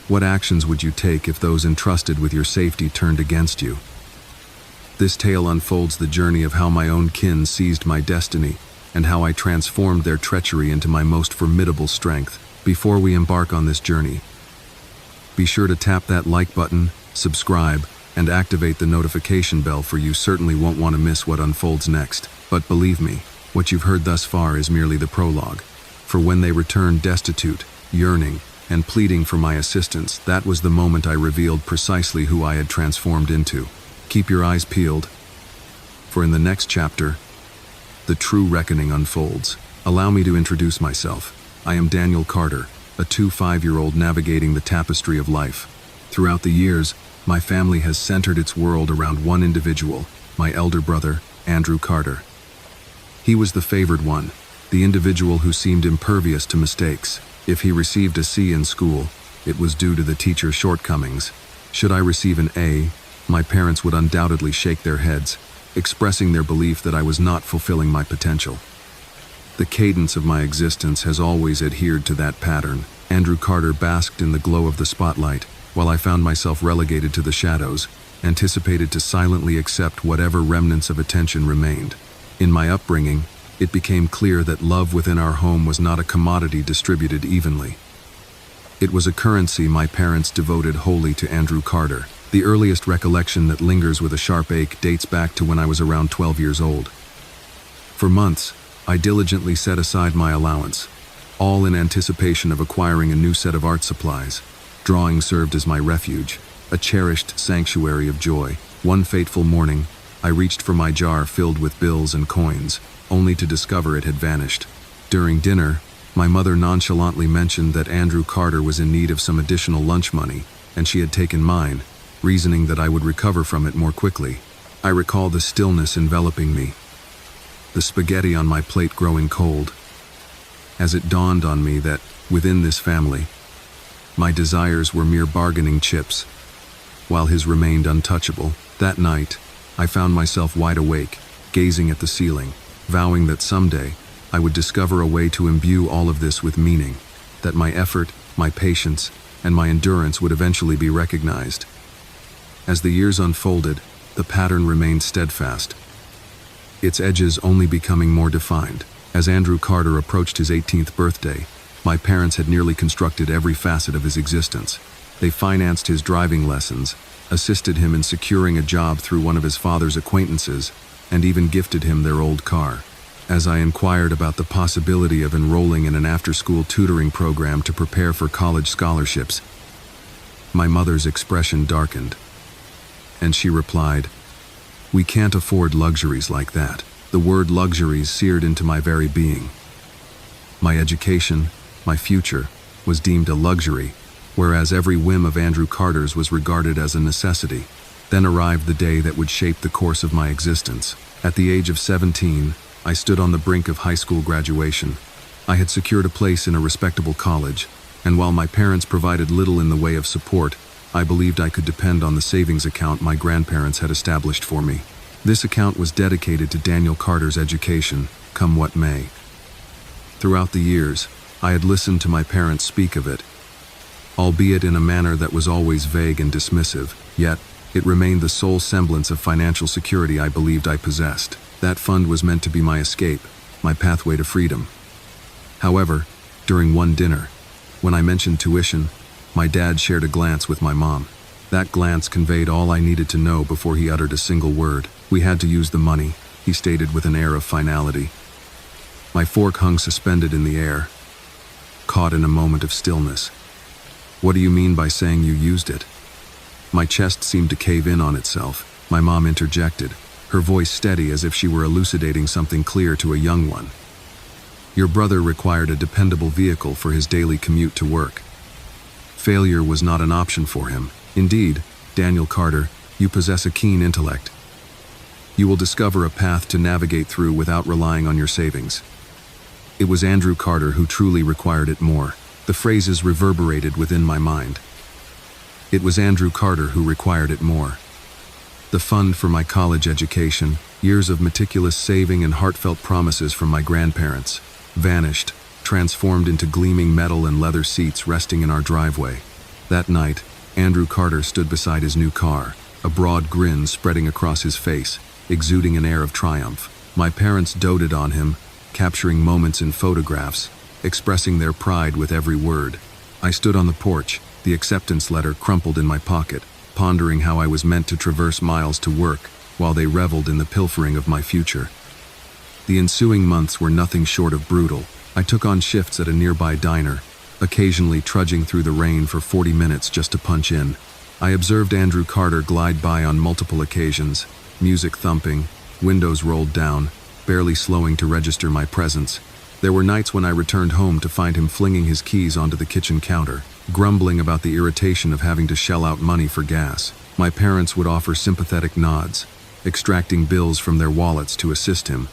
What actions would you take if those entrusted with your safety turned against you? This tale unfolds the journey of how my own kin seized my destiny and how I transformed their treachery into my most formidable strength. Before we embark on this journey, be sure to tap that like button, subscribe, and activate the notification bell, for you certainly won't want to miss what unfolds next. But believe me, what you've heard thus far is merely the prologue. For when they returned destitute, yearning, and pleading for my assistance, that was the moment I revealed precisely who I had transformed into. Keep your eyes peeled, for in the next chapter, the true reckoning unfolds. Allow me to introduce myself. I am Daniel Carter, a 5-year-old navigating the tapestry of life. Throughout the years, my family has centered its world around one individual, my elder brother, Andrew Carter. He was the favored one, the individual who seemed impervious to mistakes. If he received a C in school, it was due to the teacher's shortcomings. Should I receive an A, my parents would undoubtedly shake their heads, expressing their belief that I was not fulfilling my potential. The cadence of my existence has always adhered to that pattern. Andrew Carter basked in the glow of the spotlight, while I found myself relegated to the shadows, anticipated to silently accept whatever remnants of attention remained. In my upbringing, it became clear that love within our home was not a commodity distributed evenly. It was a currency my parents devoted wholly to Andrew Carter. The earliest recollection that lingers with a sharp ache dates back to when I was around 12 years old. For months, I diligently set aside my allowance, all in anticipation of acquiring a new set of art supplies. Drawing served as my refuge, a cherished sanctuary of joy. One fateful morning, I reached for my jar filled with bills and coins, only to discover it had vanished. During dinner, my mother nonchalantly mentioned that Andrew Carter was in need of some additional lunch money, and she had taken mine, reasoning that I would recover from it more quickly. I recall the stillness enveloping me, the spaghetti on my plate growing cold, as it dawned on me that, within this family, my desires were mere bargaining chips, while his remained untouchable. That night, I found myself wide awake, gazing at the ceiling, vowing that someday I would discover a way to imbue all of this with meaning, that my effort, my patience, and my endurance would eventually be recognized. As the years unfolded, the pattern remained steadfast, its edges only becoming more defined. As Andrew Carter approached his 18th birthday, my parents had nearly constructed every facet of his existence. They financed his driving lessons, assisted him in securing a job through one of his father's acquaintances, and even gifted him their old car. As I inquired about the possibility of enrolling in an after-school tutoring program to prepare for college scholarships, my mother's expression darkened, and she replied, "We can't afford luxuries like that." The word luxuries seared into my very being. My education, my future, was deemed a luxury, whereas every whim of Andrew Carter's was regarded as a necessity. Then arrived the day that would shape the course of my existence. At the age of 17, I stood on the brink of high school graduation. I had secured a place in a respectable college, and while my parents provided little in the way of support, I believed I could depend on the savings account my grandparents had established for me. This account was dedicated to Daniel Carter's education, come what may. Throughout the years, I had listened to my parents speak of it, albeit in a manner that was always vague and dismissive, yet it remained the sole semblance of financial security I believed I possessed. That fund was meant to be my escape, my pathway to freedom. However, during one dinner, when I mentioned tuition, my dad shared a glance with my mom. That glance conveyed all I needed to know before he uttered a single word. "We had to use the money," he stated with an air of finality. My fork hung suspended in the air, caught in a moment of stillness. "What do you mean by saying you used it?" My chest seemed to cave in on itself. My mom interjected, her voice steady as if she were elucidating something clear to a young one. "Your brother required a dependable vehicle for his daily commute to work. Failure was not an option for him. Indeed, Daniel Carter, you possess a keen intellect. You will discover a path to navigate through without relying on your savings." It was Andrew Carter who truly required it more. The phrases reverberated within my mind. It was Andrew Carter who required it more. The fund for my college education, years of meticulous saving and heartfelt promises from my grandparents, vanished, transformed into gleaming metal and leather seats resting in our driveway. That night, Andrew Carter stood beside his new car, a broad grin spreading across his face, exuding an air of triumph. My parents doted on him, capturing moments in photographs, expressing their pride with every word. I stood on the porch, the acceptance letter crumpled in my pocket, pondering how I was meant to traverse miles to work, while they reveled in the pilfering of my future. The ensuing months were nothing short of brutal. I took on shifts at a nearby diner, occasionally trudging through the rain for 40 minutes just to punch in. I observed Andrew Carter glide by on multiple occasions, music thumping, windows rolled down, barely slowing to register my presence. There were nights when I returned home to find him flinging his keys onto the kitchen counter, grumbling about the irritation of having to shell out money for gas. My parents would offer sympathetic nods, extracting bills from their wallets to assist him.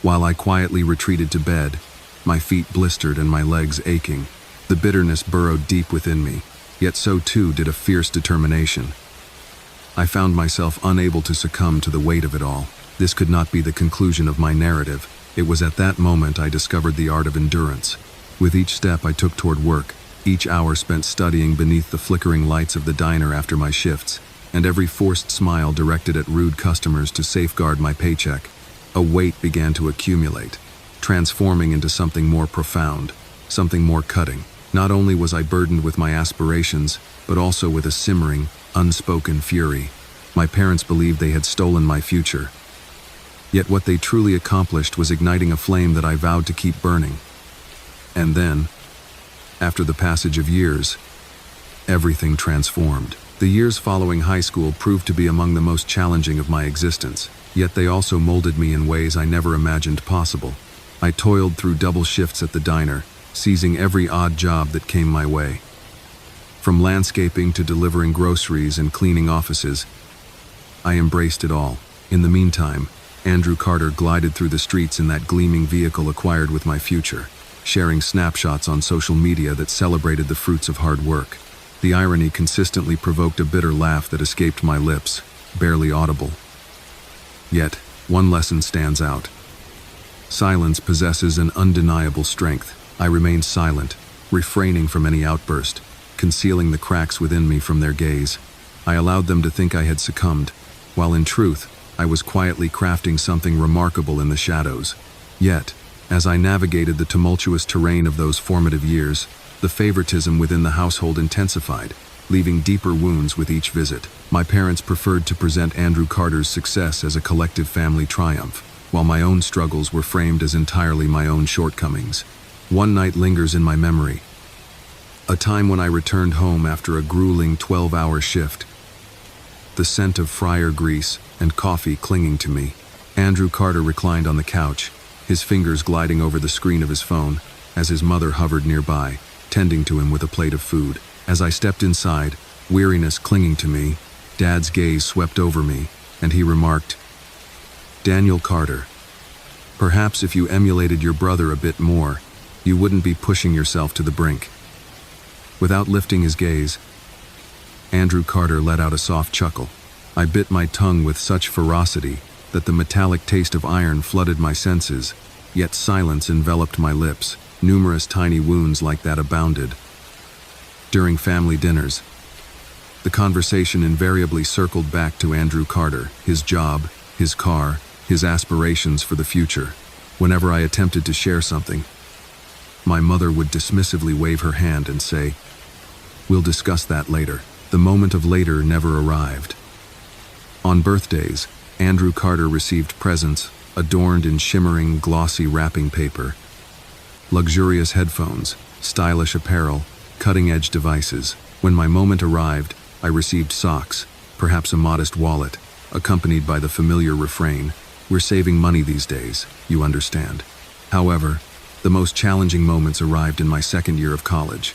While I quietly retreated to bed, my feet blistered and my legs aching. The bitterness burrowed deep within me, yet so too did a fierce determination. I found myself unable to succumb to the weight of it all. This could not be the conclusion of my narrative. It was at that moment I discovered the art of endurance. With each step I took toward work, each hour spent studying beneath the flickering lights of the diner after my shifts, and every forced smile directed at rude customers to safeguard my paycheck, a weight began to accumulate, transforming into something more profound, something more cutting. Not only was I burdened with my aspirations, but also with a simmering, unspoken fury. My parents believed they had stolen my future. Yet what they truly accomplished was igniting a flame that I vowed to keep burning. And then, after the passage of years, everything transformed. The years following high school proved to be among the most challenging of my existence, yet they also molded me in ways I never imagined possible. I toiled through double shifts at the diner, seizing every odd job that came my way. From landscaping to delivering groceries and cleaning offices, I embraced it all. In the meantime, Andrew Carter glided through the streets in that gleaming vehicle acquired with my future, sharing snapshots on social media that celebrated the fruits of hard work. The irony consistently provoked a bitter laugh that escaped my lips, barely audible. Yet, one lesson stands out. Silence possesses an undeniable strength. I remained silent, refraining from any outburst, concealing the cracks within me from their gaze. I allowed them to think I had succumbed, while in truth, I was quietly crafting something remarkable in the shadows. Yet, as I navigated the tumultuous terrain of those formative years, the favoritism within the household intensified, leaving deeper wounds with each visit. My parents preferred to present Andrew Carter's success as a collective family triumph, while my own struggles were framed as entirely my own shortcomings. One night lingers in my memory, a time when I returned home after a grueling 12-hour shift. The scent of fryer grease and coffee clinging to me. Andrew Carter reclined on the couch, his fingers gliding over the screen of his phone, as his mother hovered nearby, tending to him with a plate of food. As I stepped inside, weariness clinging to me, Dad's gaze swept over me, and he remarked, "Daniel Carter, perhaps if you emulated your brother a bit more, you wouldn't be pushing yourself to the brink." Without lifting his gaze, Andrew Carter let out a soft chuckle. I bit my tongue with such ferocity that the metallic taste of iron flooded my senses, yet silence enveloped my lips. Numerous tiny wounds like that abounded. During family dinners, the conversation invariably circled back to Andrew Carter, his job, his car, his aspirations for the future. Whenever I attempted to share something, my mother would dismissively wave her hand and say, "We'll discuss that later." The moment of later never arrived. On birthdays, Andrew Carter received presents adorned in shimmering, glossy wrapping paper. Luxurious headphones, stylish apparel, cutting-edge devices. When my moment arrived, I received socks, perhaps a modest wallet, accompanied by the familiar refrain, "We're saving money these days, you understand." However, the most challenging moments arrived in my second year of college.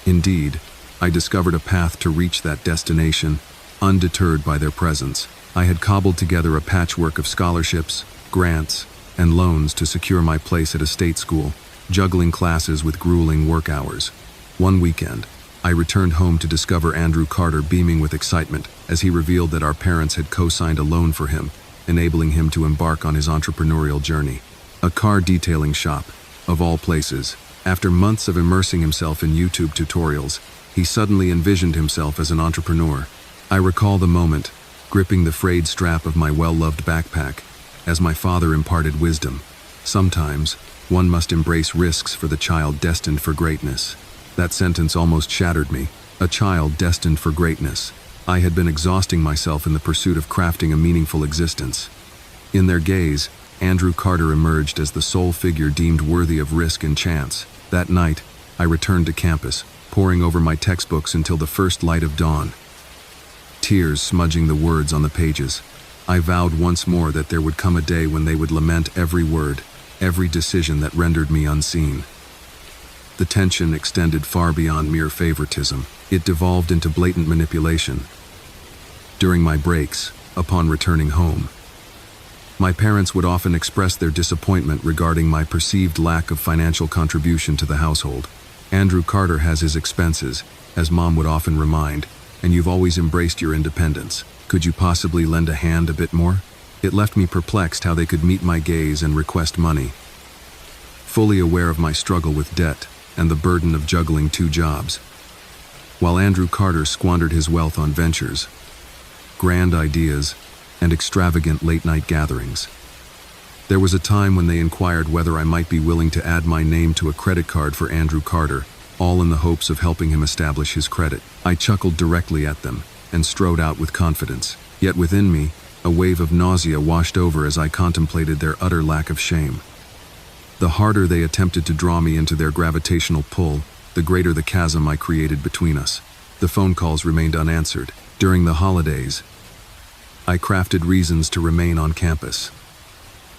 Indeed, I discovered a path to reach that destination, undeterred by their presence. I had cobbled together a patchwork of scholarships, grants, and loans to secure my place at a state school, juggling classes with grueling work hours. One weekend, I returned home to discover Andrew Carter beaming with excitement as he revealed that our parents had co-signed a loan for him, enabling him to embark on his entrepreneurial journey. A car detailing shop, of all places, After months of immersing himself in YouTube tutorials, he suddenly envisioned himself as an entrepreneur. I recall the moment, gripping the frayed strap of my well-loved backpack, as my father imparted wisdom. Sometimes, one must embrace risks for the child destined for greatness. That sentence almost shattered me. A child destined for greatness. I had been exhausting myself in the pursuit of crafting a meaningful existence. In their gaze, Andrew Carter emerged as the sole figure deemed worthy of risk and chance. That night, I returned to campus, poring over my textbooks until the first light of dawn. Tears smudging the words on the pages, I vowed once more that there would come a day when they would lament every word, every decision that rendered me unseen. The tension extended far beyond mere favoritism. It devolved into blatant manipulation. During my breaks, upon returning home, my parents would often express their disappointment regarding my perceived lack of financial contribution to the household. Andrew Carter has his expenses, as Mom would often remind, and you've always embraced your independence. Could you possibly lend a hand a bit more? It left me perplexed how they could meet my gaze and request money. Fully aware of my struggle with debt and the burden of juggling 2 jobs, while Andrew Carter squandered his wealth on ventures, grand ideas, and extravagant late-night gatherings. There was a time when they inquired whether I might be willing to add my name to a credit card for Andrew Carter, all in the hopes of helping him establish his credit. I chuckled directly at them and strode out with confidence. Yet within me, a wave of nausea washed over as I contemplated their utter lack of shame. The harder they attempted to draw me into their gravitational pull, the greater the chasm I created between us. The phone calls remained unanswered. During the holidays, I crafted reasons to remain on campus.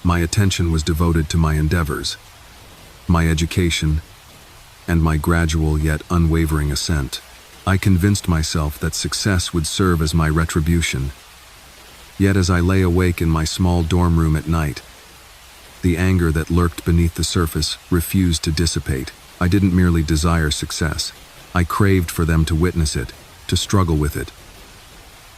My attention was devoted to my endeavors, my education, and my gradual yet unwavering ascent. I convinced myself that success would serve as my retribution. Yet as I lay awake in my small dorm room at night, the anger that lurked beneath the surface refused to dissipate. I didn't merely desire success. I craved for them to witness it, to struggle with it,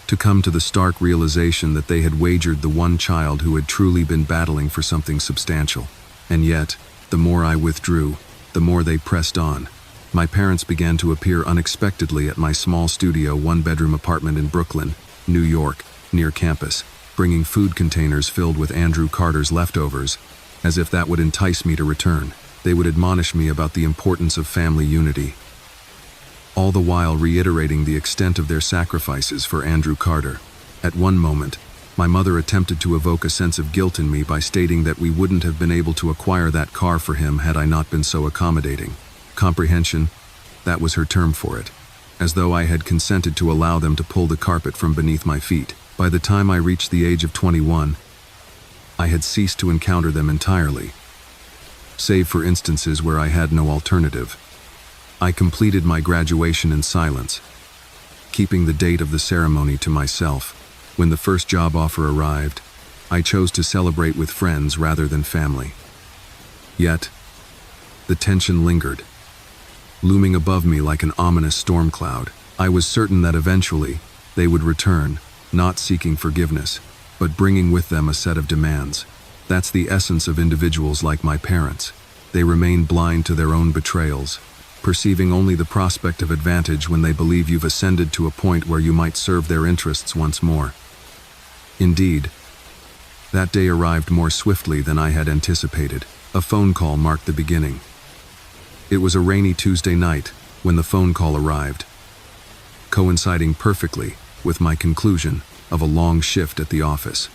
to come to the stark realization that they had wagered the one child who had truly been battling for something substantial. And yet, the more I withdrew, the more they pressed on. My parents began to appear unexpectedly at my small studio 1-bedroom apartment in Brooklyn, New York, near campus, bringing food containers filled with Andrew Carter's leftovers, as if that would entice me to return. They would admonish me about the importance of family unity, all the while reiterating the extent of their sacrifices for Andrew Carter. At one moment, my mother attempted to evoke a sense of guilt in me by stating that we wouldn't have been able to acquire that car for him had I not been so accommodating. Comprehension, that was her term for it, as though I had consented to allow them to pull the carpet from beneath my feet. By the time I reached the age of 21, I had ceased to encounter them entirely, save for instances where I had no alternative. I completed my graduation in silence, keeping the date of the ceremony to myself. When the first job offer arrived, I chose to celebrate with friends rather than family. Yet, the tension lingered, looming above me like an ominous storm cloud. I was certain that eventually, they would return, not seeking forgiveness, but bringing with them a set of demands. That's the essence of individuals like my parents. They remain blind to their own betrayals, perceiving only the prospect of advantage when they believe you've ascended to a point where you might serve their interests once more. Indeed, that day arrived more swiftly than I had anticipated. A phone call marked the beginning. It was a rainy Tuesday night when the phone call arrived, coinciding perfectly with my conclusion of a long shift at the office.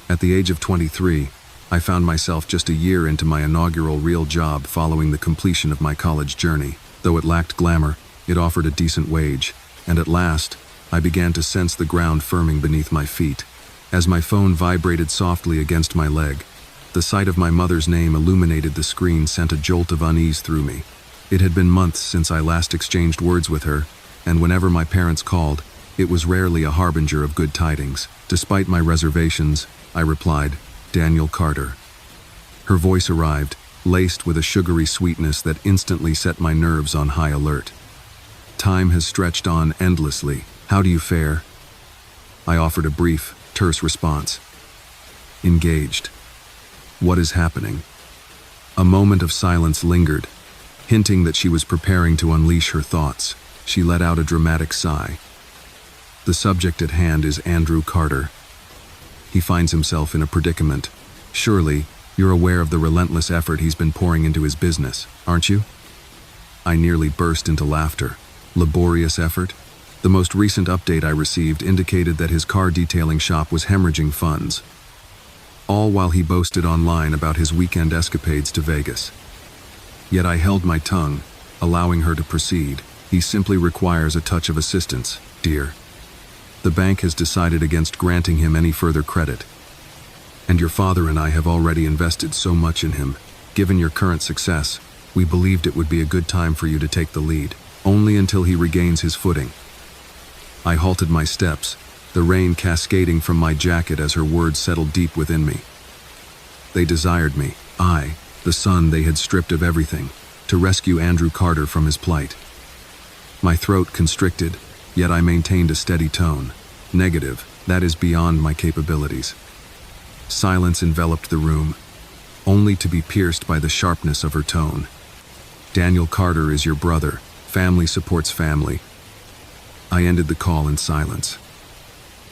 At the age of 23, I found myself just a year into my inaugural real job following the completion of my college journey. Though it lacked glamour, it offered a decent wage, and at last, I began to sense the ground firming beneath my feet. As my phone vibrated softly against my leg, the sight of my mother's name illuminated the screen sent a jolt of unease through me. It had been months since I last exchanged words with her, and whenever my parents called, it was rarely a harbinger of good tidings. Despite my reservations, I replied, "Daniel Carter." Her voice arrived, laced with a sugary sweetness that instantly set my nerves on high alert. Time has stretched on endlessly. How do you fare? I offered a brief, terse response. Engaged. What is happening? A moment of silence lingered, Hinting that she was preparing to unleash her thoughts, she let out a dramatic sigh. The subject at hand is Andrew Carter. He finds himself in a predicament. Surely, you're aware of the relentless effort he's been pouring into his business, aren't you? I nearly burst into laughter. Laborious effort? The most recent update I received indicated that his car detailing shop was hemorrhaging funds. All while he boasted online about his weekend escapades to Vegas. Yet I held my tongue, allowing her to proceed. He simply requires a touch of assistance, dear. The bank has decided against granting him any further credit. And your father and I have already invested so much in him. Given your current success, we believed it would be a good time for you to take the lead, only until he regains his footing. I halted my steps, the rain cascading from my jacket as her words settled deep within me. They desired me, I, the son they had stripped of everything, to rescue Andrew Carter from his plight. My throat constricted, yet I maintained a steady tone. Negative, that is beyond my capabilities. Silence enveloped the room, only to be pierced by the sharpness of her tone. Daniel Carter is your brother. Family supports family. I ended the call in silence.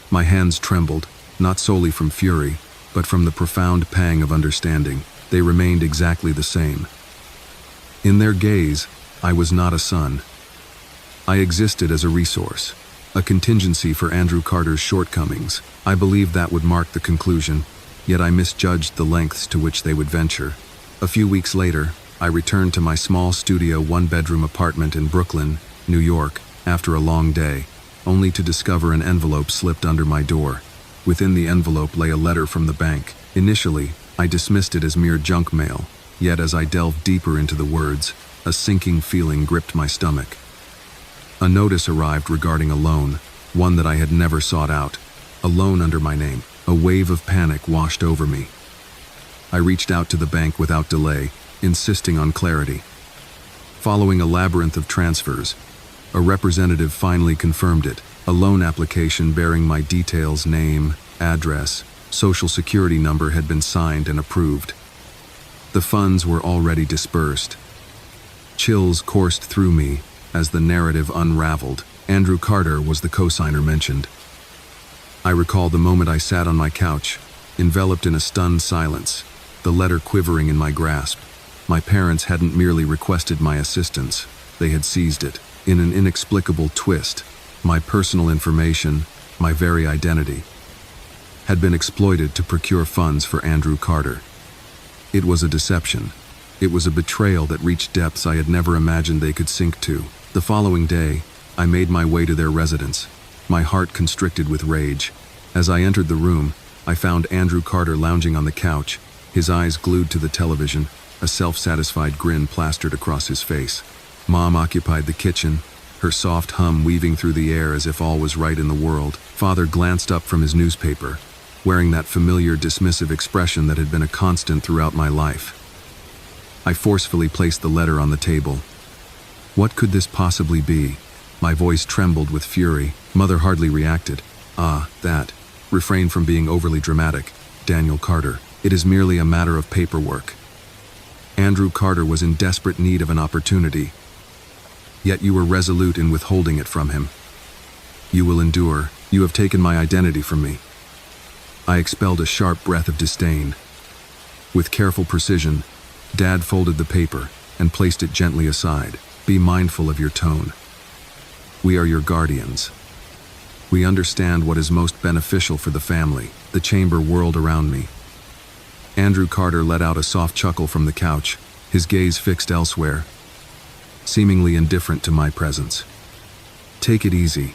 My hands trembled, not solely from fury, but from the profound pang of understanding. They remained exactly the same. In their gaze, I was not a son. I existed as a resource, a contingency for Andrew Carter's shortcomings. I believed that would mark the conclusion, yet I misjudged the lengths to which they would venture. A few weeks later, I returned to my small studio one-bedroom apartment in Brooklyn, New York, after a long day, only to discover an envelope slipped under my door. Within the envelope lay a letter from the bank. Initially, I dismissed it as mere junk mail, yet as I delved deeper into the words, a sinking feeling gripped my stomach. A notice arrived regarding a loan, one that I had never sought out, a loan under my name. A wave of panic washed over me. I reached out to the bank without delay, insisting on clarity. Following a labyrinth of transfers, a representative finally confirmed it, a loan application bearing my details, name, address, social security number had been signed and approved. The funds were already dispersed. Chills coursed through me as the narrative unraveled. Andrew Carter was the cosigner mentioned. I recall the moment I sat on my couch, enveloped in a stunned silence, the letter quivering in my grasp. My parents hadn't merely requested my assistance, they had seized it. In an inexplicable twist, my personal information, my very identity, had been exploited to procure funds for Andrew Carter. It was a deception. It was a betrayal that reached depths I had never imagined they could sink to. The following day, I made my way to their residence, my heart constricted with rage. As I entered the room, I found Andrew Carter lounging on the couch, his eyes glued to the television, a self-satisfied grin plastered across his face. Mom occupied the kitchen, her soft hum weaving through the air as if all was right in the world. Father glanced up from his newspaper, wearing that familiar dismissive expression that had been a constant throughout my life. I forcefully placed the letter on the table. What could this possibly be? My voice trembled with fury. Mother hardly reacted. That. Refrain from being overly dramatic. Daniel Carter. It is merely a matter of paperwork. Andrew Carter was in desperate need of an opportunity. Yet you were resolute in withholding it from him. You will endure. You have taken my identity from me. I expelled a sharp breath of disdain. With careful precision, Dad folded the paper and placed it gently aside. Be mindful of your tone. We are your guardians. We understand what is most beneficial for the family. The chamber whirled around me. Andrew Carter let out a soft chuckle from the couch, his gaze fixed elsewhere, seemingly indifferent to my presence. Take it easy,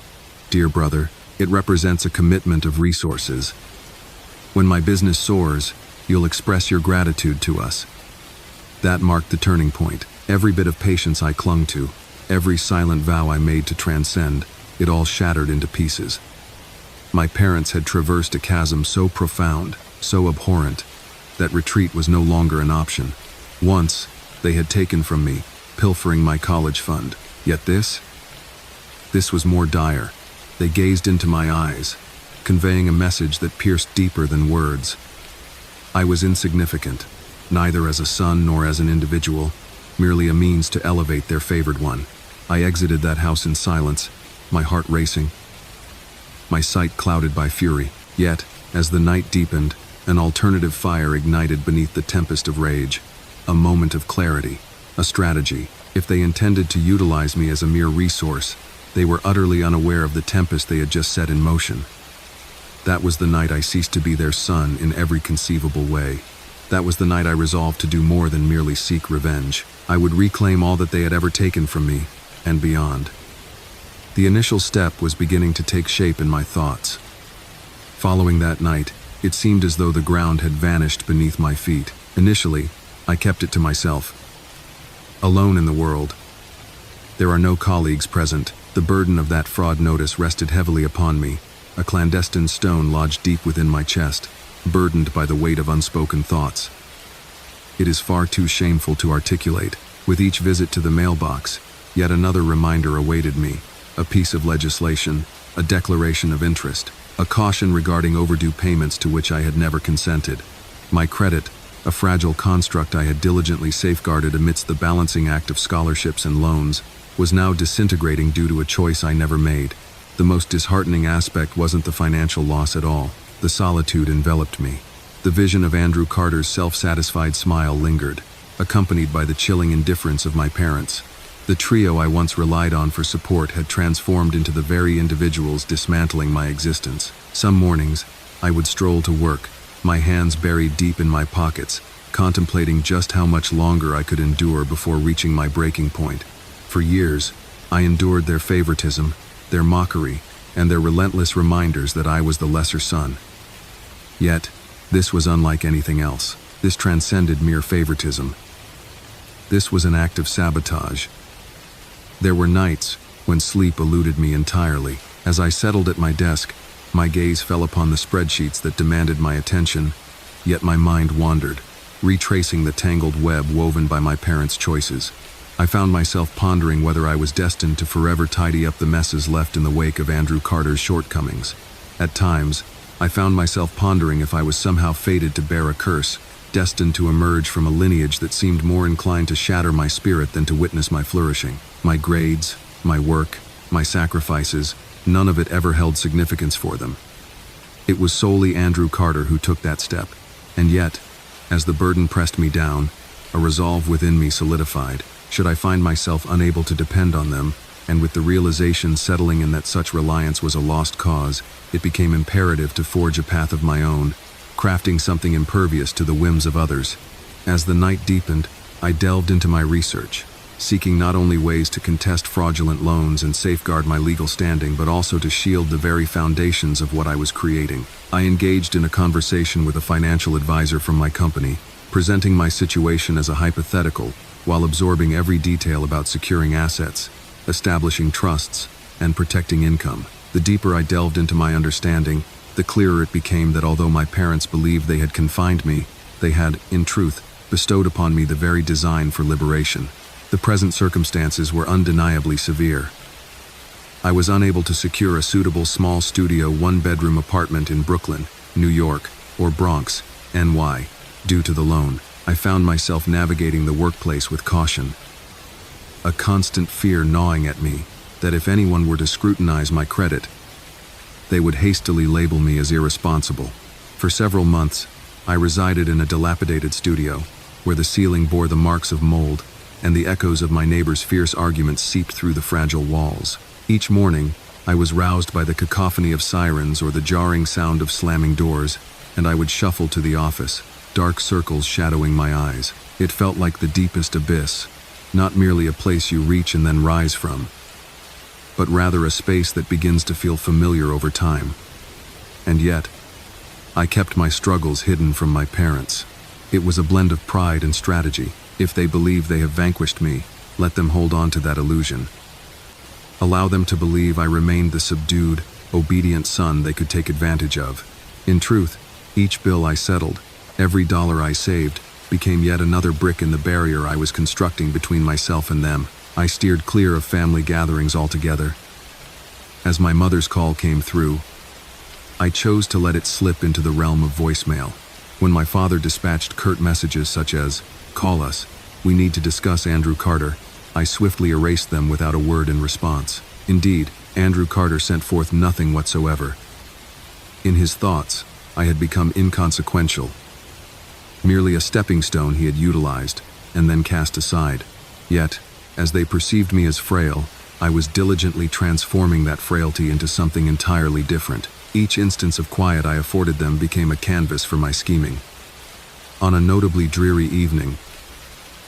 dear brother. It represents a commitment of resources. When my business soars, you'll express your gratitude to us. That marked the turning point. Every bit of patience I clung to, every silent vow I made to transcend, it all shattered into pieces. My parents had traversed a chasm so profound, so abhorrent, that retreat was no longer an option. Once, they had taken from me, pilfering my college fund. Yet this was more dire. They gazed into my eyes, conveying a message that pierced deeper than words. I was insignificant, neither as a son nor as an individual, merely a means to elevate their favored one. I exited that house in silence, my heart racing, my sight clouded by fury. Yet, as the night deepened, an alternative fire ignited beneath the tempest of rage. A moment of clarity, a strategy. If they intended to utilize me as a mere resource, they were utterly unaware of the tempest they had just set in motion. That was the night I ceased to be their son in every conceivable way. That was the night I resolved to do more than merely seek revenge. I would reclaim all that they had ever taken from me, and beyond. The initial step was beginning to take shape in my thoughts. Following that night, it seemed as though the ground had vanished beneath my feet. Initially, I kept it to myself. Alone in the world. There are no colleagues present. The burden of that fraud notice rested heavily upon me, a clandestine stone lodged deep within my chest, burdened by the weight of unspoken thoughts. It is far too shameful to articulate. With each visit to the mailbox, yet another reminder awaited me, a piece of legislation, a declaration of interest, a caution regarding overdue payments to which I had never consented. My credit, a fragile construct I had diligently safeguarded amidst the balancing act of scholarships and loans, was now disintegrating due to a choice I never made. The most disheartening aspect wasn't the financial loss at all. The solitude enveloped me. The vision of Andrew Carter's self-satisfied smile lingered, accompanied by the chilling indifference of my parents. The trio I once relied on for support had transformed into the very individuals dismantling my existence. Some mornings, I would stroll to work, my hands buried deep in my pockets, contemplating just how much longer I could endure before reaching my breaking point. For years, I endured their favoritism, their mockery, and their relentless reminders that I was the lesser son. Yet, this was unlike anything else. This transcended mere favoritism. This was an act of sabotage. There were nights when sleep eluded me entirely. As I settled at my desk, my gaze fell upon the spreadsheets that demanded my attention, yet my mind wandered, retracing the tangled web woven by my parents' choices. I found myself pondering whether I was destined to forever tidy up the messes left in the wake of Andrew Carter's shortcomings. At times, I found myself pondering if I was somehow fated to bear a curse, destined to emerge from a lineage that seemed more inclined to shatter my spirit than to witness my flourishing. My grades, my work, my sacrifices, none of it ever held significance for them. It was solely Andrew Carter who took that step, and yet, as the burden pressed me down, a resolve within me solidified. Should I find myself unable to depend on them, and with the realization settling in that such reliance was a lost cause, it became imperative to forge a path of my own, crafting something impervious to the whims of others. As the night deepened, I delved into my research, seeking not only ways to contest fraudulent loans and safeguard my legal standing, but also to shield the very foundations of what I was creating. I engaged in a conversation with a financial advisor from my company, presenting my situation as a hypothetical, while absorbing every detail about securing assets, establishing trusts, and protecting income. The deeper I delved into my understanding, the clearer it became that although my parents believed they had confined me, they had, in truth, bestowed upon me the very design for liberation. The present circumstances were undeniably severe. I was unable to secure a suitable small studio one-bedroom apartment in Brooklyn, New York, or Bronx, NY, due to the loan. I found myself navigating the workplace with caution, a constant fear gnawing at me that if anyone were to scrutinize my credit, they would hastily label me as irresponsible. For several months, I resided in a dilapidated studio, where the ceiling bore the marks of mold, and the echoes of my neighbors' fierce arguments seeped through the fragile walls. Each morning, I was roused by the cacophony of sirens or the jarring sound of slamming doors, and I would shuffle to the office, dark circles shadowing my eyes. It felt like the deepest abyss, not merely a place you reach and then rise from, but rather a space that begins to feel familiar over time. And yet, I kept my struggles hidden from my parents. It was a blend of pride and strategy. If they believe they have vanquished me, let them hold on to that illusion. Allow them to believe I remained the subdued, obedient son they could take advantage of. In truth, each bill I settled, every dollar I saved, became yet another brick in the barrier I was constructing between myself and them. I steered clear of family gatherings altogether. As my mother's call came through, I chose to let it slip into the realm of voicemail. When my father dispatched curt messages such as, "Call us," "We need to discuss Andrew Carter." I swiftly erased them without a word in response. Indeed, Andrew Carter sent forth nothing whatsoever. In his thoughts, I had become inconsequential, merely a stepping stone he had utilized and then cast aside. Yet, as they perceived me as frail, I was diligently transforming that frailty into something entirely different. Each instance of quiet I afforded them became a canvas for my scheming. On a notably dreary evening,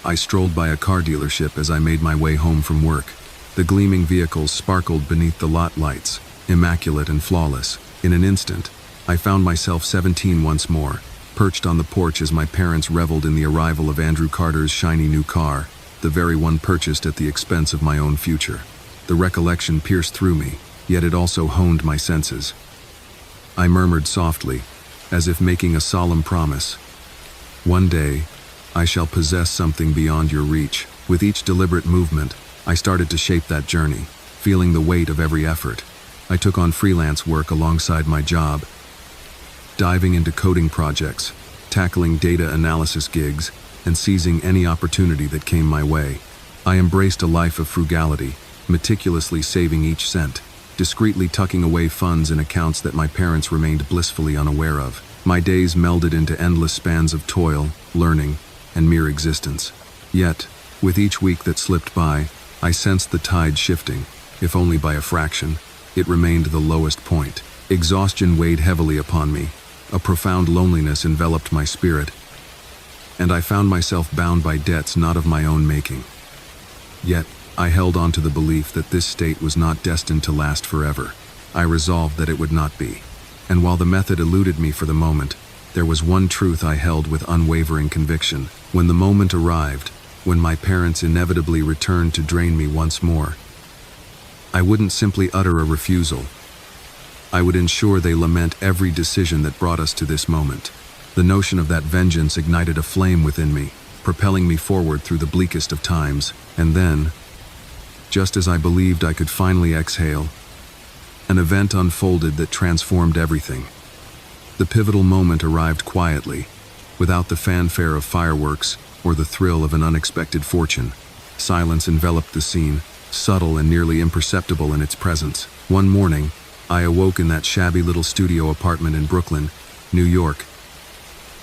I strolled by a car dealership as I made my way home from work. The gleaming vehicles sparkled beneath the lot lights, immaculate and flawless. In an instant, I found myself 17 once more, perched on the porch as my parents reveled in the arrival of Andrew Carter's shiny new car, the very one purchased at the expense of my own future. The recollection pierced through me, yet it also honed my senses. I murmured softly, as if making a solemn promise. "One day, I shall possess something beyond your reach." With each deliberate movement, I started to shape that journey, feeling the weight of every effort. I took on freelance work alongside my job, diving into coding projects, tackling data analysis gigs, and seizing any opportunity that came my way. I embraced a life of frugality, meticulously saving each cent, discreetly tucking away funds in accounts that my parents remained blissfully unaware of. My days melded into endless spans of toil, learning, and mere existence. Yet, with each week that slipped by, I sensed the tide shifting, if only by a fraction. It remained the lowest point. Exhaustion weighed heavily upon me. A profound loneliness enveloped my spirit, and I found myself bound by debts not of my own making. Yet, I held on to the belief that this state was not destined to last forever. I resolved that it would not be. And while the method eluded me for the moment, there was one truth I held with unwavering conviction. When the moment arrived, when my parents inevitably returned to drain me once more, I wouldn't simply utter a refusal. I would ensure they lament every decision that brought us to this moment. The notion of that vengeance ignited a flame within me, propelling me forward through the bleakest of times. And then, just as I believed I could finally exhale, an event unfolded that transformed everything. The pivotal moment arrived quietly, without the fanfare of fireworks or the thrill of an unexpected fortune. Silence enveloped the scene, subtle and nearly imperceptible in its presence. One morning, I awoke in that shabby little studio apartment in Brooklyn, New York,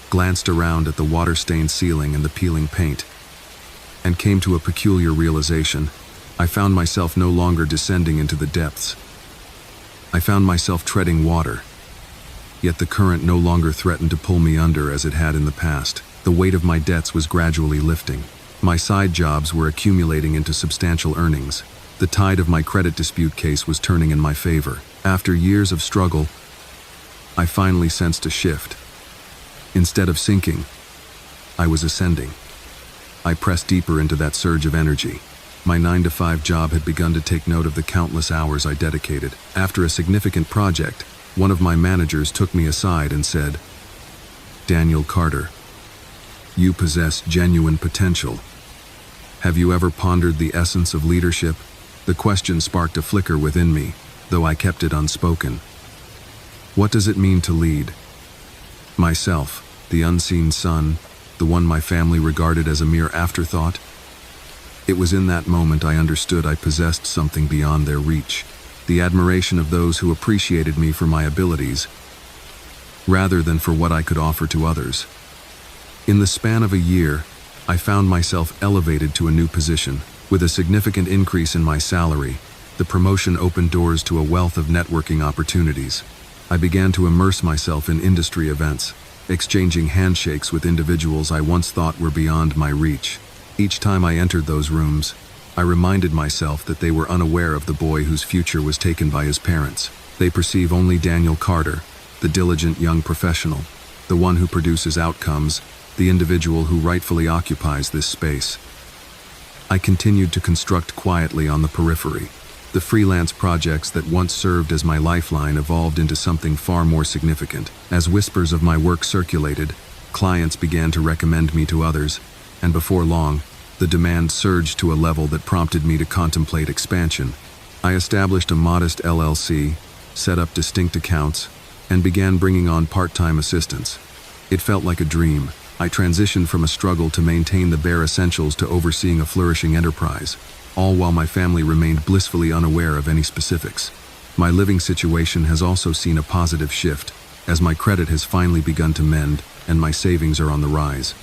glanced around at the water-stained ceiling and the peeling paint, and came to a peculiar realization. I found myself no longer descending into the depths. I found myself treading water, yet the current no longer threatened to pull me under as it had in the past. The weight of my debts was gradually lifting. My side jobs were accumulating into substantial earnings. The tide of my credit dispute case was turning in my favor. After years of struggle, I finally sensed a shift. Instead of sinking, I was ascending. I pressed deeper into that surge of energy. My 9-to-5 job had begun to take note of the countless hours I dedicated. After a significant project, one of my managers took me aside and said, "Daniel Carter, you possess genuine potential. Have you ever pondered the essence of leadership?" The question sparked a flicker within me, though I kept it unspoken. What does it mean to lead? Myself, the unseen son, the one my family regarded as a mere afterthought? It was in that moment I understood I possessed something beyond their reach, the admiration of those who appreciated me for my abilities, rather than for what I could offer to others. In the span of a year, I found myself elevated to a new position. With a significant increase in my salary, the promotion opened doors to a wealth of networking opportunities. I began to immerse myself in industry events, exchanging handshakes with individuals I once thought were beyond my reach. Each time I entered those rooms, I reminded myself that they were unaware of the boy whose future was taken by his parents. They perceive only Daniel Carter, the diligent young professional, the one who produces outcomes, the individual who rightfully occupies this space. I continued to construct quietly on the periphery. The freelance projects that once served as my lifeline evolved into something far more significant. As whispers of my work circulated, clients began to recommend me to others, and before long, the demand surged to a level that prompted me to contemplate expansion. I established a modest LLC, set up distinct accounts, and began bringing on part-time assistants. It felt like a dream, I transitioned from a struggle to maintain the bare essentials to overseeing a flourishing enterprise, all while my family remained blissfully unaware of any specifics. My living situation has also seen a positive shift, as my credit has finally begun to mend and my savings are on the rise.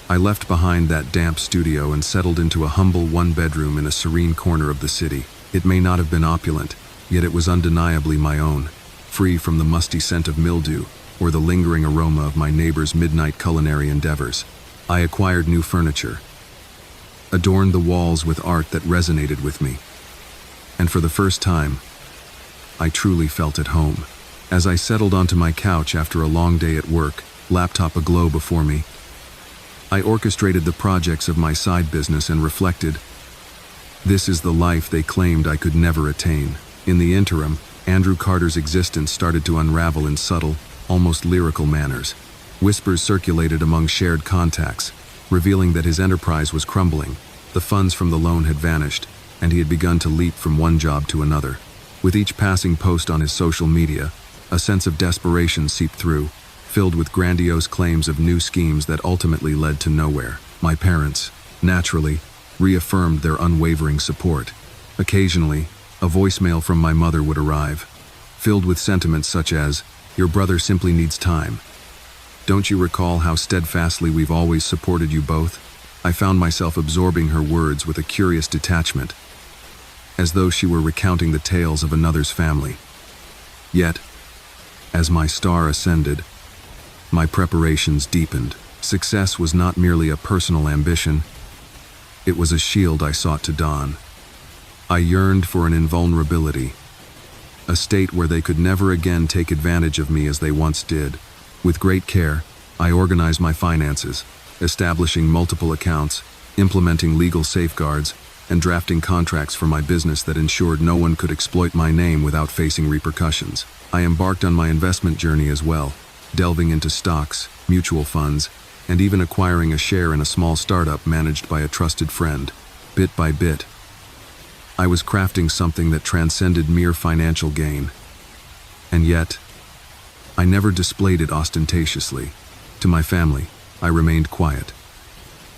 I left behind that damp studio and settled into a humble one-bedroom in a serene corner of the city. It may not have been opulent, yet it was undeniably my own, free from the musty scent of mildew or the lingering aroma of my neighbor's midnight culinary endeavors. I acquired new furniture, adorned the walls with art that resonated with me, and for the first time, I truly felt at home. As I settled onto my couch after a long day at work, laptop aglow before me, I orchestrated the projects of my side business and reflected, this is the life they claimed I could never attain. In the interim, Andrew Carter's existence started to unravel in subtle, almost lyrical manners. Whispers circulated among shared contacts, revealing that his enterprise was crumbling. The funds from the loan had vanished, and he had begun to leap from one job to another. With each passing post on his social media, a sense of desperation seeped through, filled with grandiose claims of new schemes that ultimately led to nowhere. My parents, naturally, reaffirmed their unwavering support. Occasionally, a voicemail from my mother would arrive, filled with sentiments such as, "Your brother simply needs time. Don't you recall how steadfastly we've always supported you both?" I found myself absorbing her words with a curious detachment, as though she were recounting the tales of another's family. Yet, as my star ascended, my preparations deepened. Success was not merely a personal ambition, it was a shield I sought to don. I yearned for an invulnerability, a state where they could never again take advantage of me as they once did. With great care, I organized my finances, establishing multiple accounts, implementing legal safeguards, and drafting contracts for my business that ensured no one could exploit my name without facing repercussions. I embarked on my investment journey as well, delving into stocks, mutual funds, and even acquiring a share in a small startup managed by a trusted friend. Bit by bit, I was crafting something that transcended mere financial gain. And yet, I never displayed it ostentatiously. To my family, I remained quiet.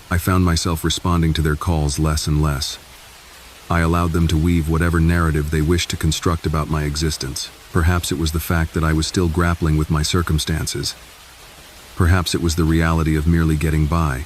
I found myself responding to their calls less and less. I allowed them to weave whatever narrative they wished to construct about my existence. Perhaps it was the fact that I was still grappling with my circumstances. Perhaps it was the reality of merely getting by.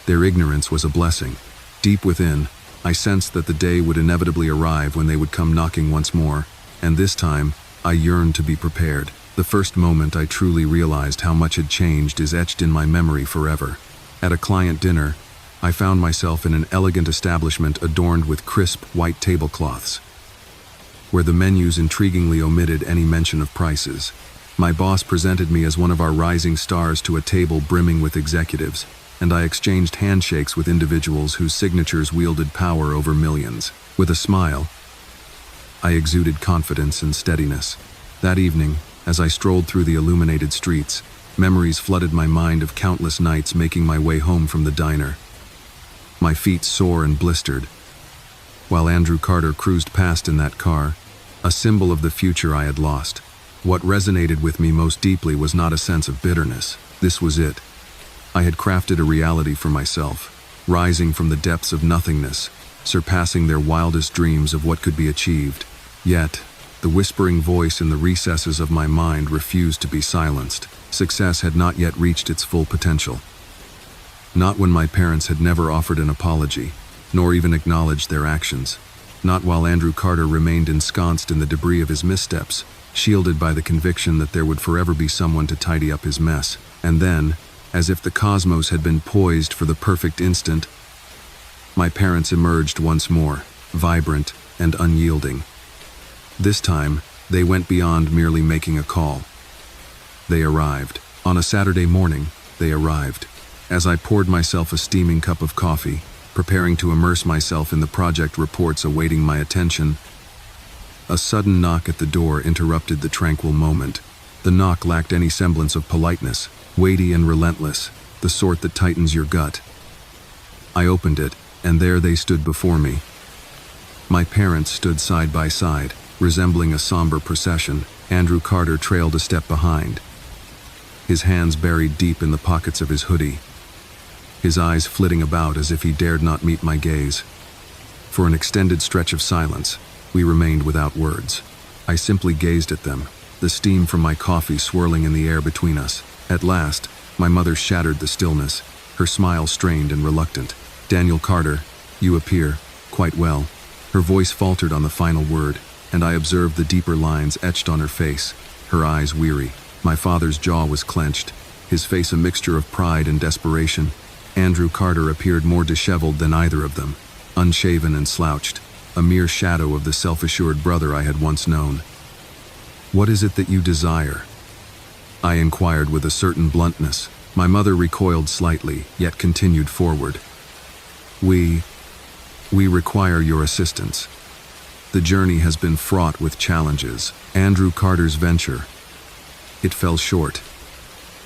Their ignorance was a blessing. Deep within, I sensed that the day would inevitably arrive when they would come knocking once more, and this time, I yearned to be prepared. The first moment I truly realized how much had changed is etched in my memory forever. At a client dinner, I found myself in an elegant establishment adorned with crisp, white tablecloths, where the menus intriguingly omitted any mention of prices. My boss presented me as one of our rising stars to a table brimming with executives, and I exchanged handshakes with individuals whose signatures wielded power over millions. With a smile, I exuded confidence and steadiness. That evening, as I strolled through the illuminated streets, memories flooded my mind of countless nights making my way home from the diner, my feet sore and blistered, while Andrew Carter cruised past in that car, a symbol of the future I had lost. What resonated with me most deeply was not a sense of bitterness. This was it. I had crafted a reality for myself, rising from the depths of nothingness, surpassing their wildest dreams of what could be achieved. Yet, the whispering voice in the recesses of my mind refused to be silenced. Success had not yet reached its full potential. Not when my parents had never offered an apology, nor even acknowledged their actions. Not while Andrew Carter remained ensconced in the debris of his missteps, shielded by the conviction that there would forever be someone to tidy up his mess. And then, as if the cosmos had been poised for the perfect instant, my parents emerged once more, vibrant and unyielding. This time, they went beyond merely making a call. They arrived. On a Saturday morning, they arrived. As I poured myself a steaming cup of coffee, preparing to immerse myself in the project reports awaiting my attention, a sudden knock at the door interrupted the tranquil moment. The knock lacked any semblance of politeness, weighty and relentless, the sort that tightens your gut. I opened it, and there they stood before me. My parents stood side by side, resembling a somber procession. Andrew Carter trailed a step behind. his hands buried deep in the pockets of his hoodie, his eyes flitting about as if he dared not meet my gaze. For an extended stretch of silence, we remained without words. I simply gazed at them, the steam from my coffee swirling in the air between us. At last, my mother shattered the stillness, her smile strained and reluctant. "Daniel Carter, you appear quite well." Her voice faltered on the final word, and I observed the deeper lines etched on her face, her eyes weary. My father's jaw was clenched, his face a mixture of pride and desperation. Andrew Carter appeared more disheveled than either of them, unshaven and slouched, a mere shadow of the self-assured brother I had once known. "What is it that you desire?" I inquired with a certain bluntness. My mother recoiled slightly, yet continued forward. We require your assistance. The journey has been fraught with challenges. Andrew Carter's venture, it fell short.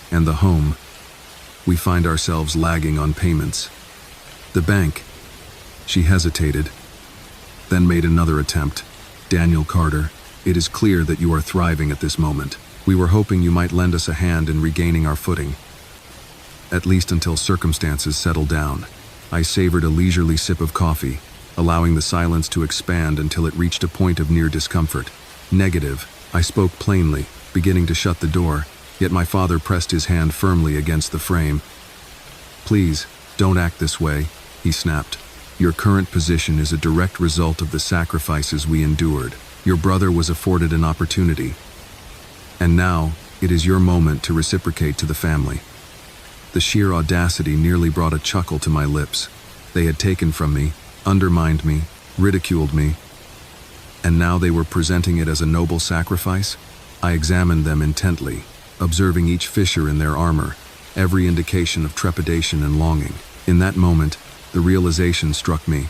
And the home, we find ourselves lagging on payments. The bank, she hesitated, then made another attempt. "Daniel Carter, it is clear that you are thriving at this moment. We were hoping you might lend us a hand in regaining our footing, at least until circumstances settle down." I savored a leisurely sip of coffee, allowing the silence to expand until it reached a point of near discomfort. "Negative," I spoke plainly, beginning to shut the door, yet my father pressed his hand firmly against the frame. "Please, don't act this way," he snapped. "Your current position is a direct result of the sacrifices we endured. Your brother was afforded an opportunity, and now it is your moment to reciprocate to the family." The sheer audacity nearly brought a chuckle to my lips. They had taken from me, undermined me, ridiculed me, and now they were presenting it as a noble sacrifice? I examined them intently, observing each fissure in their armor, every indication of trepidation and longing. In that moment, the realization struck me.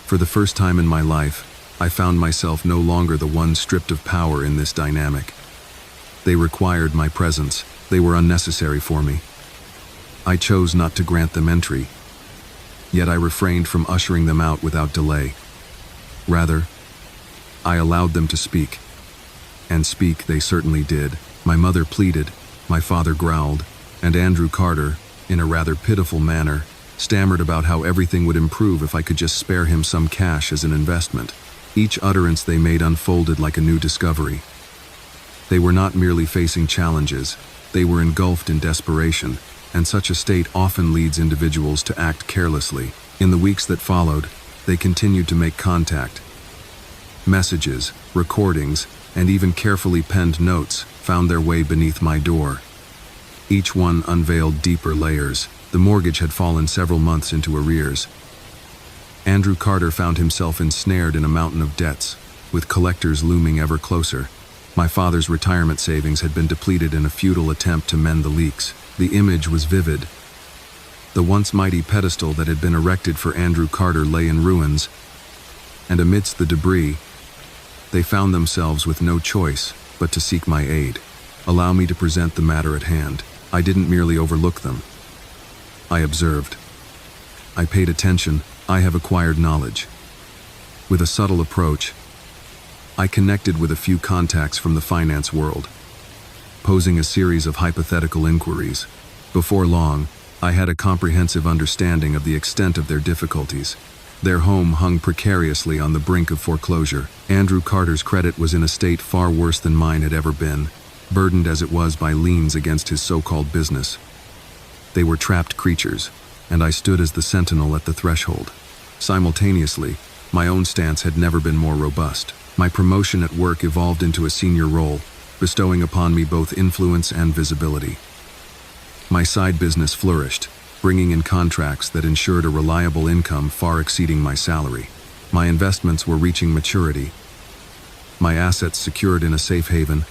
For the first time in my life, I found myself no longer the one stripped of power in this dynamic. They required my presence. They were unnecessary for me. I chose not to grant them entry, yet I refrained from ushering them out without delay. Rather, I allowed them to speak. And speak they certainly did. My mother pleaded, my father growled, and Andrew Carter, in a rather pitiful manner, stammered about how everything would improve if I could just spare him some cash as an investment. Each utterance they made unfolded like a new discovery. They were not merely facing challenges, they were engulfed in desperation, and such a state often leads individuals to act carelessly. In the weeks that followed, they continued to make contact. Messages, recordings, and even carefully penned notes found their way beneath my door. Each one unveiled deeper layers. The mortgage had fallen several months into arrears. Andrew Carter found himself ensnared in a mountain of debts, with collectors looming ever closer. My father's retirement savings had been depleted in a futile attempt to mend the leaks. The image was vivid. The once mighty pedestal that had been erected for Andrew Carter lay in ruins, and amidst the debris, they found themselves with no choice but to seek my aid. Allow me to present the matter at hand. I didn't merely overlook them. I observed. I paid attention. I have acquired knowledge. With a subtle approach, I connected with a few contacts from the finance world, posing a series of hypothetical inquiries. Before long, I had a comprehensive understanding of the extent of their difficulties. Their home hung precariously on the brink of foreclosure. Andrew Carter's credit was in a state far worse than mine had ever been, burdened as it was by liens against his so-called business. They were trapped creatures, and I stood as the sentinel at the threshold. Simultaneously, my own stance had never been more robust. My promotion at work evolved into a senior role, bestowing upon me both influence and visibility. My side business flourished, bringing in contracts that ensured a reliable income far exceeding my salary. My investments were reaching maturity, my assets secured in a safe haven,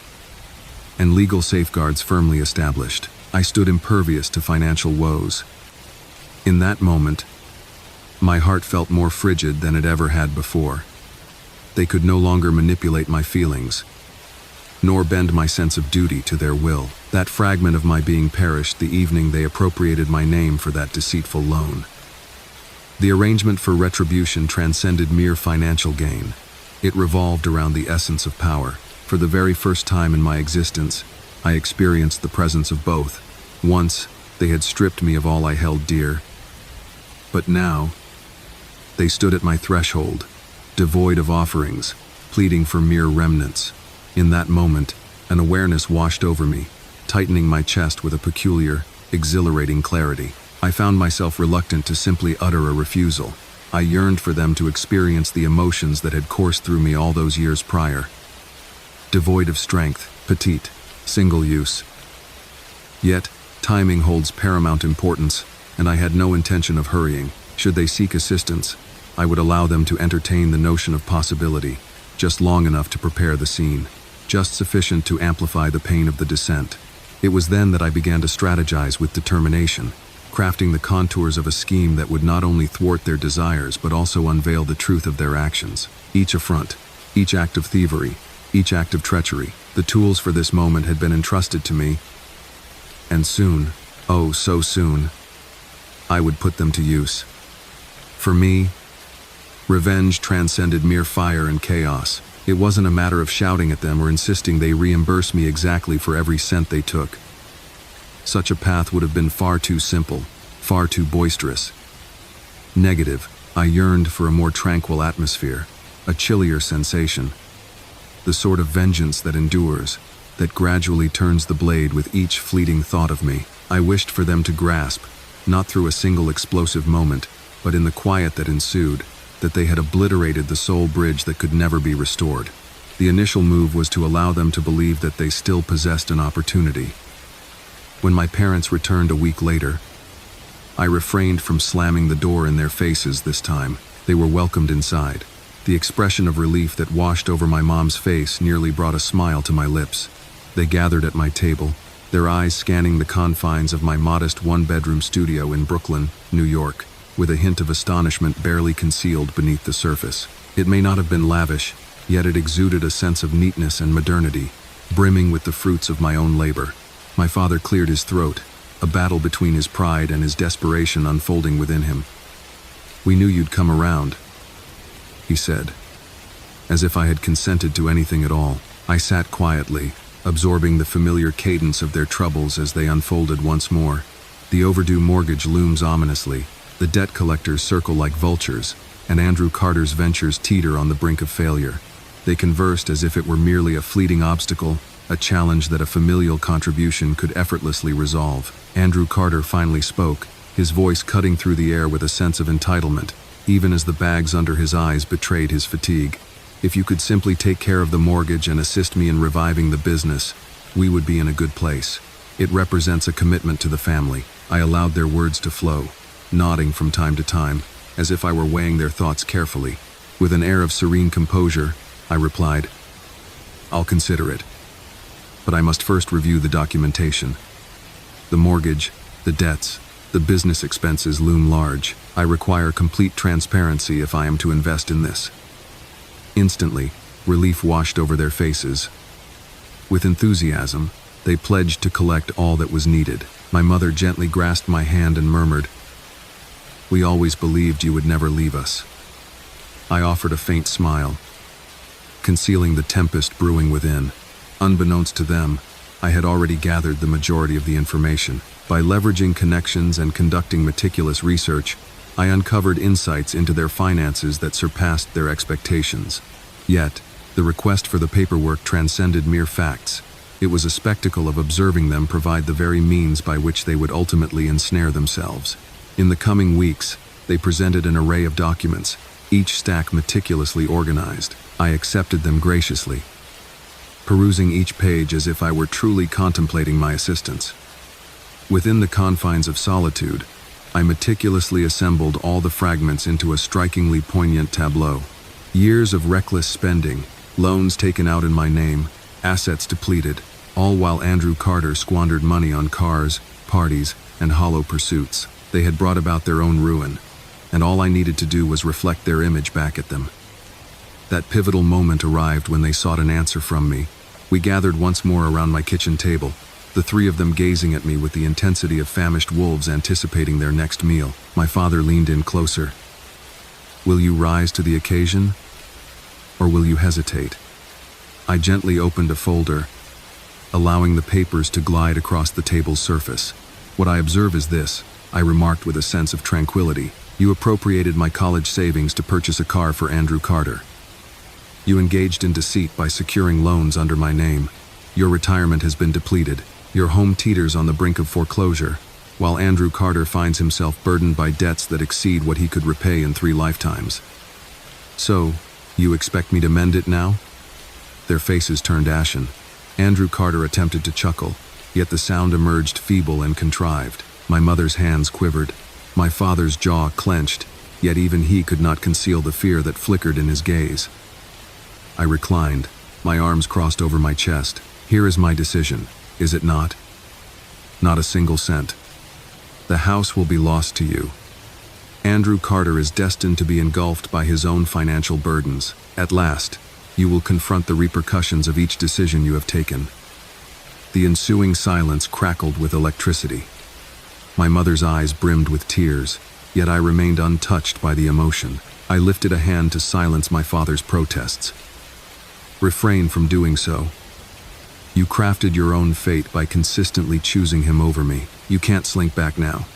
and legal safeguards firmly established. I stood impervious to financial woes. In that moment, my heart felt more frigid than it ever had before. They could no longer manipulate my feelings, nor bend my sense of duty to their will. That fragment of my being perished the evening they appropriated my name for that deceitful loan. The arrangement for retribution transcended mere financial gain. It revolved around the essence of power. For the very first time in my existence, I experienced the presence of both. Once, they had stripped me of all I held dear. But now, they stood at my threshold, devoid of offerings, pleading for mere remnants. In that moment, an awareness washed over me, tightening my chest with a peculiar, exhilarating clarity. I found myself reluctant to simply utter a refusal. I yearned for them to experience the emotions that had coursed through me all those years prior. Devoid of strength, petite, single use. Yet, timing holds paramount importance, and I had no intention of hurrying. Should they seek assistance, I would allow them to entertain the notion of possibility, just long enough to prepare the scene, just sufficient to amplify the pain of the descent. It was then that I began to strategize with determination, crafting the contours of a scheme that would not only thwart their desires but also unveil the truth of their actions. Each affront, each act of thievery, each act of treachery, the tools for this moment had been entrusted to me, and soon, oh so soon, I would put them to use. For me, revenge transcended mere fire and chaos. It wasn't a matter of shouting at them or insisting they reimburse me exactly for every cent they took. Such a path would have been far too simple, far too boisterous. Negative, I yearned for a more tranquil atmosphere, a chillier sensation. The sort of vengeance that endures, that gradually turns the blade with each fleeting thought of me. I wished for them to grasp, not through a single explosive moment, but in the quiet that ensued, that they had obliterated the sole bridge that could never be restored. The initial move was to allow them to believe that they still possessed an opportunity. When my parents returned a week later, I refrained from slamming the door in their faces this time. They were welcomed inside. The expression of relief that washed over my mom's face nearly brought a smile to my lips. They gathered at my table, their eyes scanning the confines of my modest one-bedroom studio in Brooklyn, New York, with a hint of astonishment barely concealed beneath the surface. It may not have been lavish, yet it exuded a sense of neatness and modernity, brimming with the fruits of my own labor. My father cleared his throat, a battle between his pride and his desperation unfolding within him. "We knew you'd come around," he said, as if I had consented to anything at all. I sat quietly, absorbing the familiar cadence of their troubles as they unfolded once more. The overdue mortgage looms ominously, the debt collectors circle like vultures, and Andrew Carter's ventures teeter on the brink of failure. They conversed as if it were merely a fleeting obstacle, a challenge that a familial contribution could effortlessly resolve. Andrew Carter finally spoke, his voice cutting through the air with a sense of entitlement, even as the bags under his eyes betrayed his fatigue. "If you could simply take care of the mortgage and assist me in reviving the business, we would be in a good place. It represents a commitment to the family." I allowed their words to flow, nodding from time to time, as if I were weighing their thoughts carefully. With an air of serene composure, I replied, "I'll consider it. But I must first review the documentation. The mortgage, the debts, the business expenses loom large. I require complete transparency if I am to invest in this." Instantly, relief washed over their faces. With enthusiasm, they pledged to collect all that was needed. My mother gently grasped my hand and murmured, "We always believed you would never leave us." I offered a faint smile, concealing the tempest brewing within. Unbeknownst to them, I had already gathered the majority of the information. By leveraging connections and conducting meticulous research, I uncovered insights into their finances that surpassed their expectations. Yet, the request for the paperwork transcended mere facts. It was a spectacle of observing them provide the very means by which they would ultimately ensnare themselves. In the coming weeks, they presented an array of documents, each stack meticulously organized. I accepted them graciously, perusing each page as if I were truly contemplating my assistance. Within the confines of solitude, I meticulously assembled all the fragments into a strikingly poignant tableau. Years of reckless spending, loans taken out in my name, assets depleted, all while Andrew Carter squandered money on cars, parties, and hollow pursuits. They had brought about their own ruin, and all I needed to do was reflect their image back at them. That pivotal moment arrived when they sought an answer from me. We gathered once more around my kitchen table, the three of them gazing at me with the intensity of famished wolves anticipating their next meal. My father leaned in closer. "Will you rise to the occasion, or will you hesitate?" I gently opened a folder, allowing the papers to glide across the table's surface. "What I observe is this," I remarked with a sense of tranquility. "You appropriated my college savings to purchase a car for Andrew Carter. You engaged in deceit by securing loans under my name. Your retirement has been depleted. Your home teeters on the brink of foreclosure, while Andrew Carter finds himself burdened by debts that exceed what he could repay in 3 lifetimes. So, you expect me to mend it now?" Their faces turned ashen. Andrew Carter attempted to chuckle, yet the sound emerged feeble and contrived. My mother's hands quivered. My father's jaw clenched, yet even he could not conceal the fear that flickered in his gaze. I reclined, my arms crossed over my chest. "Here is my decision, is it not? Not a single cent. The house will be lost to you. Andrew Carter is destined to be engulfed by his own financial burdens. At last, you will confront the repercussions of each decision you have taken." The ensuing silence crackled with electricity. My mother's eyes brimmed with tears, yet I remained untouched by the emotion. I lifted a hand to silence my father's protests. "Refrain from doing so. You crafted your own fate by consistently choosing him over me. You can't slink back now."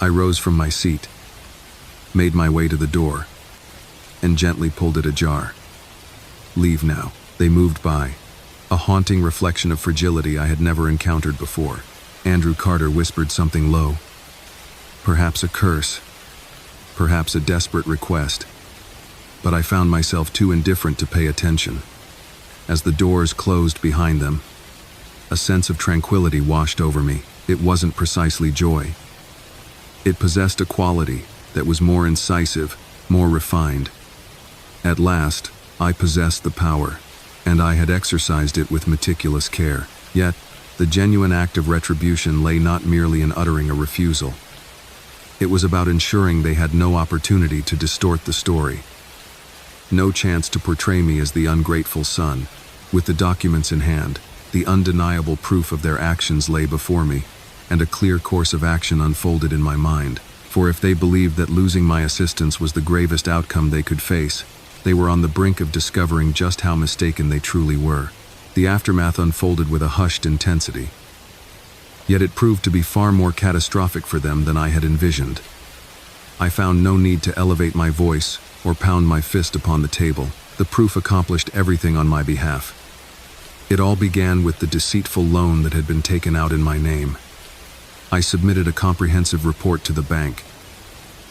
I rose from my seat, made my way to the door, and gently pulled it ajar. "Leave now." They moved by, a haunting reflection of fragility I had never encountered before. Andrew Carter whispered something low. Perhaps a curse, perhaps a desperate request, but I found myself too indifferent to pay attention. As the doors closed behind them, a sense of tranquility washed over me. It wasn't precisely joy. It possessed a quality that was more incisive, more refined. At last, I possessed the power, and I had exercised it with meticulous care. Yet, the genuine act of retribution lay not merely in uttering a refusal. It was about ensuring they had no opportunity to distort the story. No chance to portray me as the ungrateful son. With the documents in hand, the undeniable proof of their actions lay before me, and a clear course of action unfolded in my mind. For if they believed that losing my assistance was the gravest outcome they could face, they were on the brink of discovering just how mistaken they truly were. The aftermath unfolded with a hushed intensity. Yet it proved to be far more catastrophic for them than I had envisioned. I found no need to elevate my voice or pound my fist upon the table. The proof accomplished everything on my behalf. It all began with the deceitful loan that had been taken out in my name. I submitted a comprehensive report to the bank,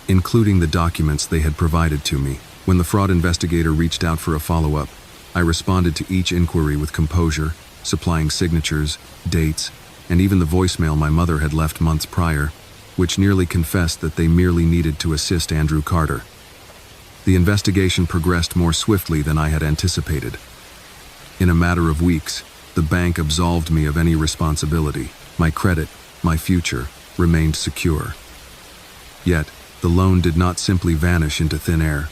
including the documents they had provided to me. When the fraud investigator reached out for a follow-up, I responded to each inquiry with composure, supplying signatures, dates, and even the voicemail my mother had left months prior, which nearly confessed that they merely needed to assist Andrew Carter. The investigation progressed more swiftly than I had anticipated. In a matter of weeks, the bank absolved me of any responsibility. My credit, my future, remained secure. Yet, the loan did not simply vanish into thin air.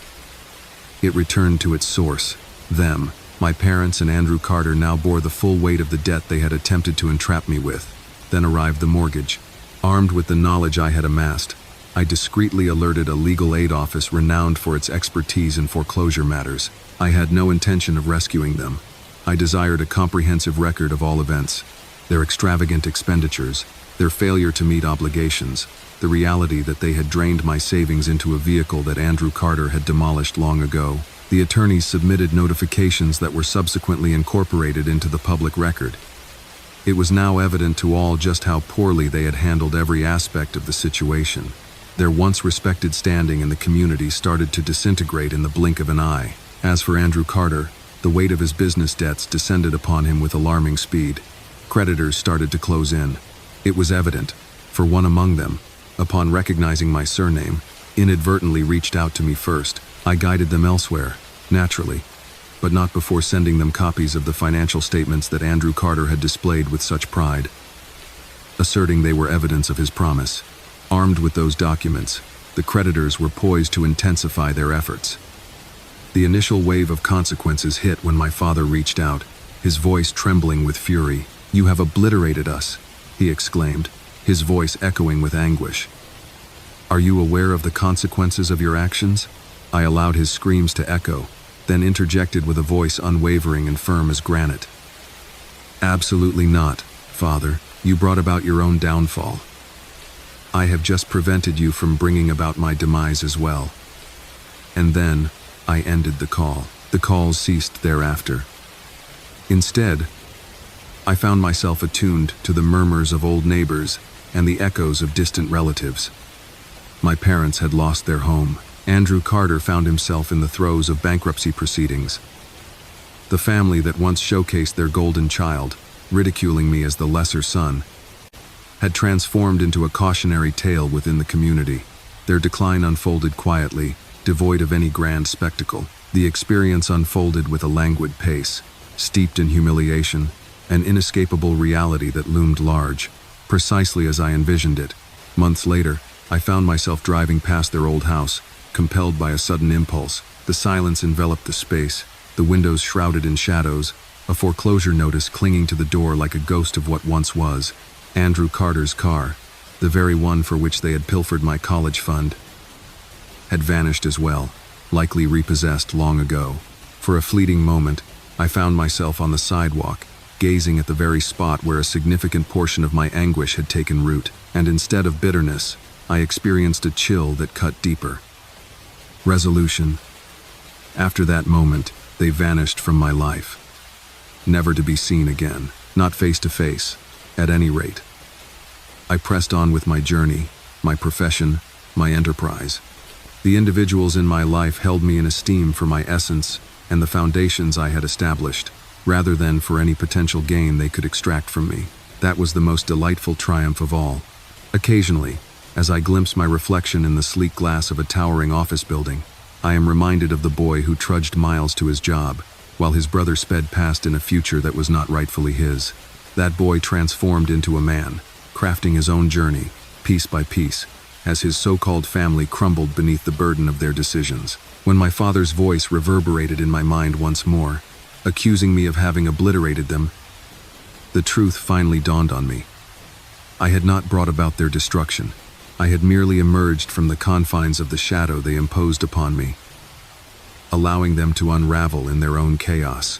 It returned to its source, them. My parents and Andrew Carter now bore the full weight of the debt they had attempted to entrap me with. Then arrived the mortgage. Armed with the knowledge I had amassed, I discreetly alerted a legal aid office renowned for its expertise in foreclosure matters. I had no intention of rescuing them. I desired a comprehensive record of all events, their extravagant expenditures, their failure to meet obligations, the reality that they had drained my savings into a vehicle that Andrew Carter had demolished long ago. The attorneys submitted notifications that were subsequently incorporated into the public record. It was now evident to all just how poorly they had handled every aspect of the situation. Their once respected standing in the community started to disintegrate in the blink of an eye. As for Andrew Carter, the weight of his business debts descended upon him with alarming speed. Creditors started to close in. It was evident, for one among them, upon recognizing my surname, inadvertently reached out to me first. I guided them elsewhere, naturally, but not before sending them copies of the financial statements that Andrew Carter had displayed with such pride, asserting they were evidence of his promise. Armed with those documents, the creditors were poised to intensify their efforts. The initial wave of consequences hit when my father reached out, his voice trembling with fury. "You have obliterated us," he exclaimed, his voice echoing with anguish. "Are you aware of the consequences of your actions?" I allowed his screams to echo, then interjected with a voice unwavering and firm as granite. Absolutely not, Father. You brought about your own downfall. I have just prevented you from bringing about my demise as well. And then, I ended the call. The calls ceased thereafter. Instead, I found myself attuned to the murmurs of old neighbors and the echoes of distant relatives. My parents had lost their home. Andrew Carter found himself in the throes of bankruptcy proceedings. The family that once showcased their golden child, ridiculing me as the lesser son, had transformed into a cautionary tale within the community. Their decline unfolded quietly, devoid of any grand spectacle. The experience unfolded with a languid pace, steeped in humiliation, an inescapable reality that loomed large, precisely as I envisioned it. Months later, I found myself driving past their old house, compelled by a sudden impulse. The silence enveloped the space, the windows shrouded in shadows, a foreclosure notice clinging to the door like a ghost of what once was. Andrew Carter's car, the very one for which they had pilfered my college fund, had vanished as well, likely repossessed long ago. For a fleeting moment, I found myself on the sidewalk, gazing at the very spot where a significant portion of my anguish had taken root, and instead of bitterness, I experienced a chill that cut deeper. Resolution. After that moment, they vanished from my life. Never to be seen again, not face to face, at any rate. I pressed on with my journey, my profession, my enterprise. The individuals in my life held me in esteem for my essence and the foundations I had established, rather than for any potential gain they could extract from me. That was the most delightful triumph of all. Occasionally, as I glimpse my reflection in the sleek glass of a towering office building, I am reminded of the boy who trudged miles to his job, while his brother sped past in a future that was not rightfully his. That boy transformed into a man, crafting his own journey, piece by piece, as his so-called family crumbled beneath the burden of their decisions. When my father's voice reverberated in my mind once more, accusing me of having obliterated them, the truth finally dawned on me. I had not brought about their destruction. I had merely emerged from the confines of the shadow they imposed upon me, allowing them to unravel in their own chaos.